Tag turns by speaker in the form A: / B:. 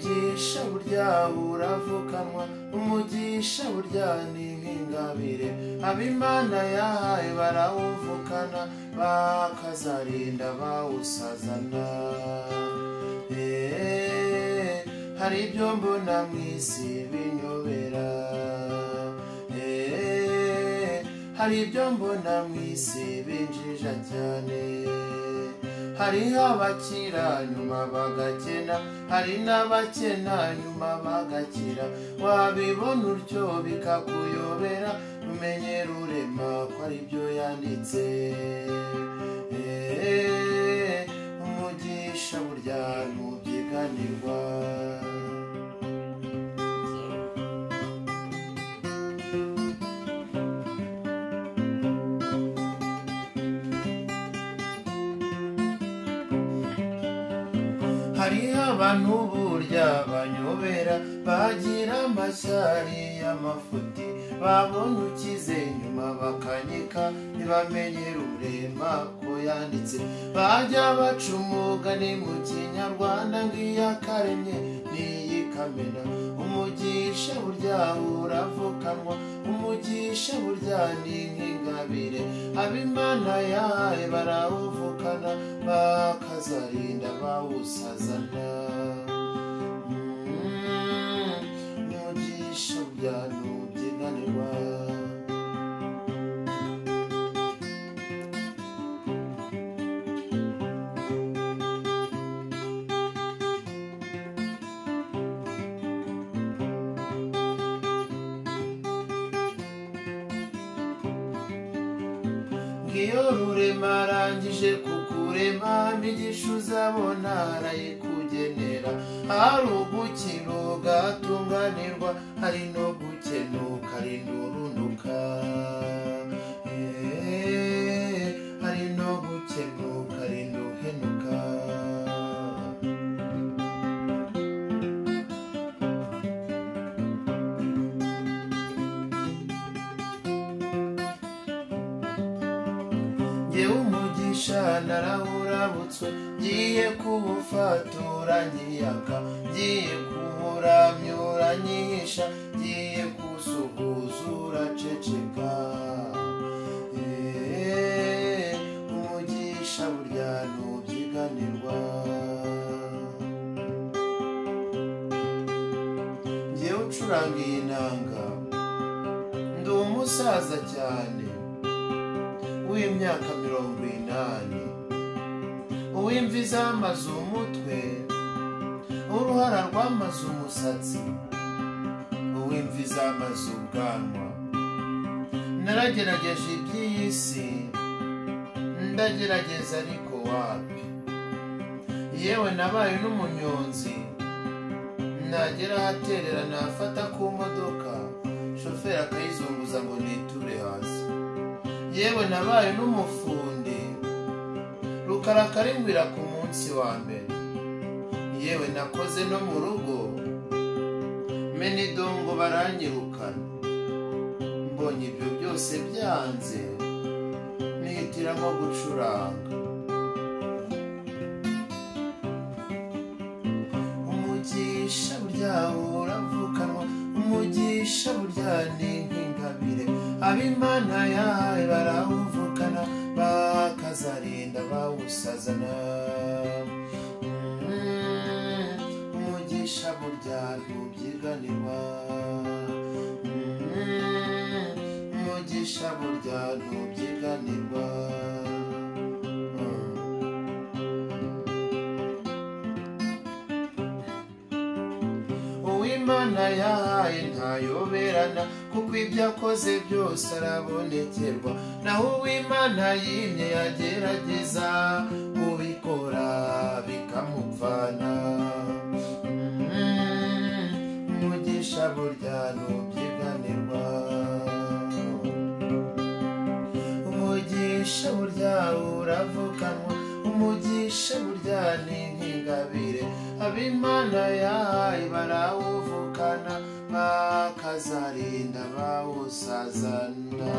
A: umugisha burya uravukanwa umugisha burya ni nk'ingabire ab'Imana yahaye barawuvukana bakazarinda bawusazana hari ibyo mbona mu isi binyobera hari ibyo mbona mu isi binjija cyane hariho abakira nyuma bagakena hari n'abakena nyuma bagakira wabibona utyo bikakuyobera umenye rurema ko ari byo yanditse umugisha burya ntubyiganirwa hariho abantu burya banyobera bagira amashyari y'amafuti babona ukize nyuma bakanyika ntibamenye rurema ko yanditse bajya baca umugani mu kinyarwanda ng'iyakaremye n'iyikamena umugisha burya uravukanwa umugisha burya ni nk'ingabire ab'Imana yahaye barawuvukana bakazarinda bawusazana umugisha burya ntubyiganirwa iyo rurema arangije kukurema imigisha uzabona arayikugenera hari ugukira ugatunganirwa hari no gukenuka rinda urunuka hari no gukenuka rinda uhenuka umugisha narawurabutswe ngiye kuwufatura nkiyaka ngiye kuwuramyura nyihisha ngiye kuwusuhuza uraceceka umugisha burya ntubyiganirwa ngiye ucuranga iyi nanga ndi umusaza cyane w'imyaka 80 uw'imvi zamaze umutwe uruhara rwamaze umusatsi uw'imvi zamaze ubwanwa naragerageje iby'iyi si ndagerageza ariko wapi yewe nabaye n'umunyonzi nagera ahaterera nafata ku modoka shoferi akayizunguza ngo niture hasi yewe nabaye n'umufundi rukara karimbwira ku munsi wa mbere yewe nakoze no mu rugo mena idongo baranyirukana mbonye ibyo byose byanze nihitiramo gucuranga umugisha burya uravukanwa umugisha burya ni nk'ingabire ab'Imana yahaye barawuvukana bakazarinda bawusazana umugisha burya ntubyiganirwa umugisha burya ntubyiganirwa uw'Imana yahaye ntayoberana kuko ibyo akoze byose arabonekerwa naho uw'Imana yimye yagerageza kubikora bikamupfana umugisha burya ntubyiganirwa umugisha burya uravukanwa umugisha burya ni nk'ingabire ab'Imana yahaye barawuvukana bakazarinda bawusazana